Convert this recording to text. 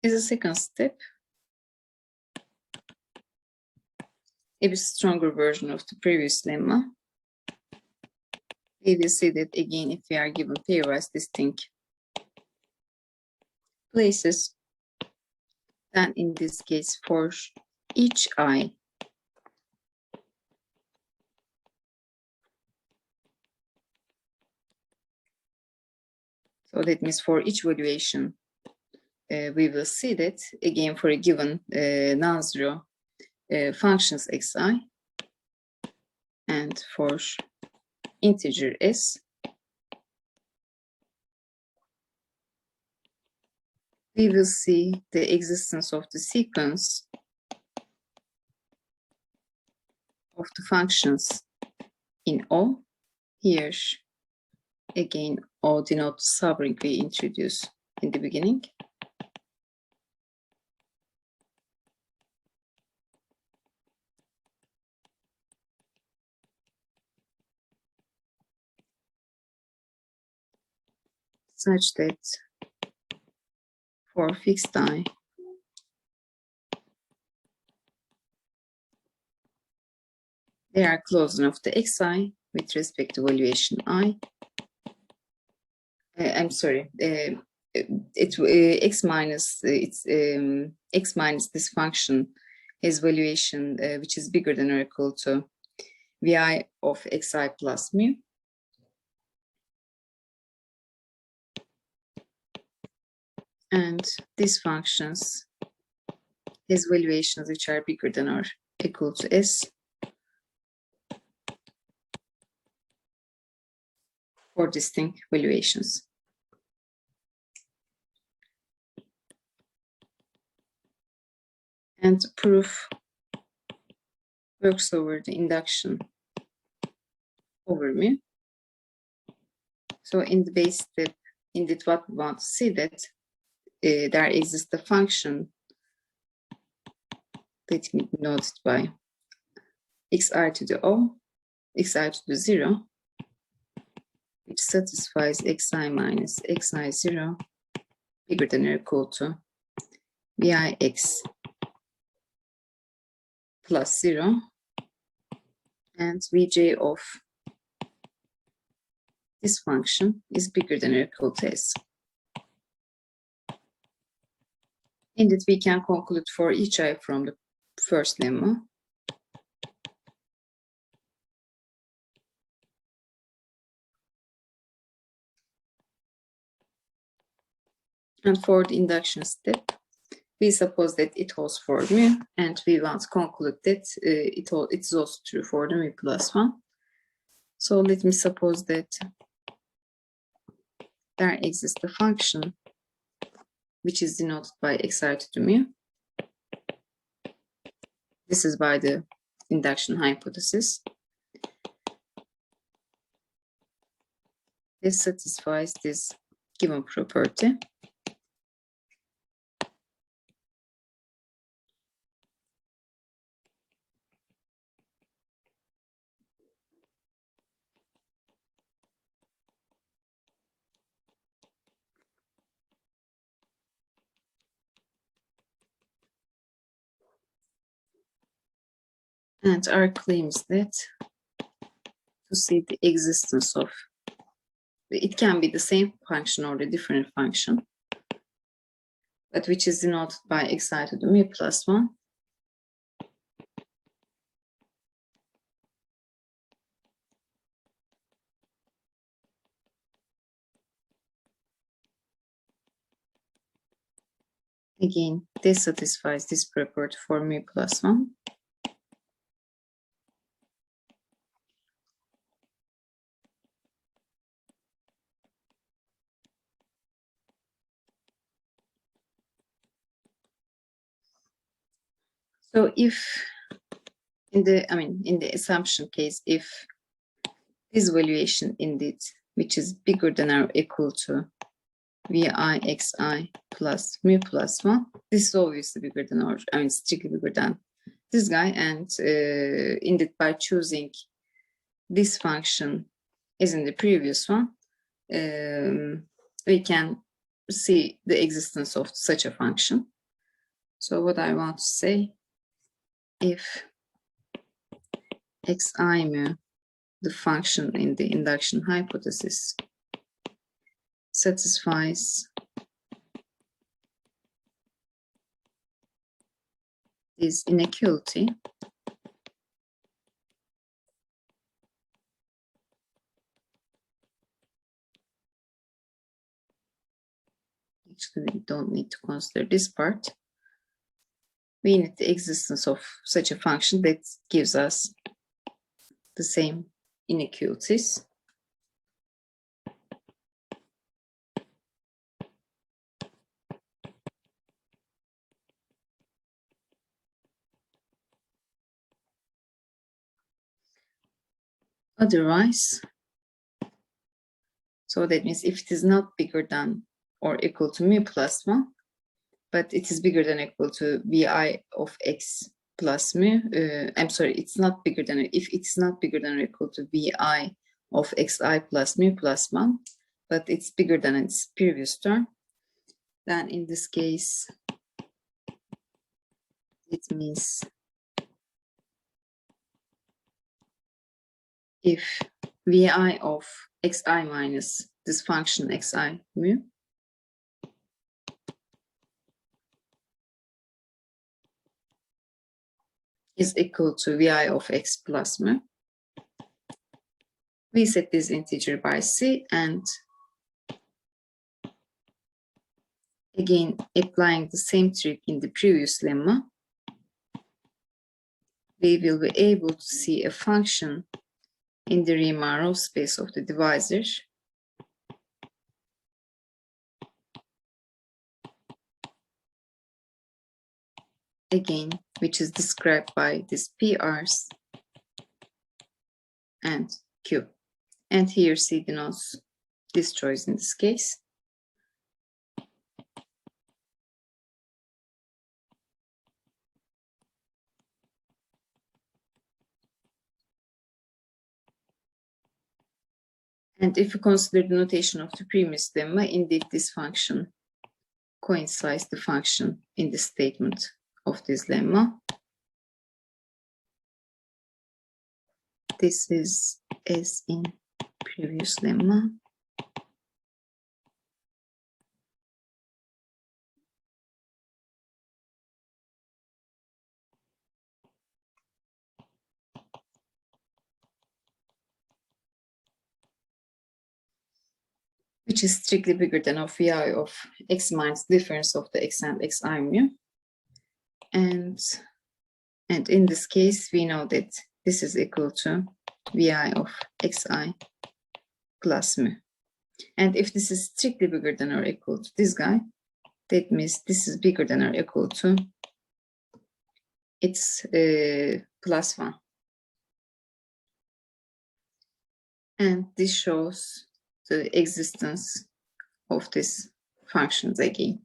As a second step, a bit stronger version of the previous lemma. We will see that again if we are given pairwise distinct places, then in this case for each I, so that means for each valuation, we will see that again for a given non-zero functions xi, and for integer s, we will see the existence of the sequence of the functions in O. Here, again, O denotes subring we introduced in the beginning. Such that for fixed I, they are close enough to xi with respect to valuation I. I'm sorry, x minus this function has valuation which is bigger than or equal to vi of xi plus mu. And these functions has valuations which are bigger than or equal to s for distinct valuations. And the proof works over the induction over mu. So in the base step, indeed what we want to see that there exists a function, let me note it by xi to the o, xi to the 0, which satisfies xi minus xi0 bigger than or equal to vix plus 0, and vj of this function is bigger than or equal to s. Indeed, we can conclude for each I from the first lemma. And for the induction step, we suppose that it holds for mu, and we want to conclude that it is also true for the mu plus 1. So let me suppose that there exists a function which is denoted by xi to the mu. This is by the induction hypothesis. This satisfies this given property. And our claim is that to see the existence of, it can be the same function or a different function, but which is denoted by xi to the mu plus 1. Again, this satisfies this property for mu plus 1. So if in the assumption case, if this valuation indeed, which is bigger than or equal to vixi plus mu plus 1, this is obviously bigger than or strictly bigger than this guy, and indeed by choosing this function as in the previous one, we can see the existence of such a function. So what I want to say, if xi mu, the function in the induction hypothesis, satisfies this inequality, actually we don't need to consider this part, we need the existence of such a function that gives us the same inequalities. Otherwise, so that means if it is not bigger than or equal to mu plus 1, but it is bigger than or equal to vi of x plus mu, I'm sorry, it's not bigger than, if it's not bigger than or equal to vi of xi plus mu plus 1, but it's bigger than its previous term, then in this case, it means if vi of xi minus this function xi mu is equal to vi of x plus mu, we set this integer by c, and again applying the same trick in the previous lemma, we will be able to see a function in the Riemann-Roch space of the divisor again, which is described by these PRs and Q. And here C denotes this choice in this case. And if you consider the notation of the previous lemma, indeed this function coincides the function in the statement of this lemma. This is as in previous lemma. Which is strictly bigger than of vi of x minus difference of the x and xi mu. And in this case, we know that this is equal to vi of xi plus mu. And if this is strictly bigger than or equal to this guy, that means this is bigger than or equal to it's plus 1. And this shows the existence of these functions again.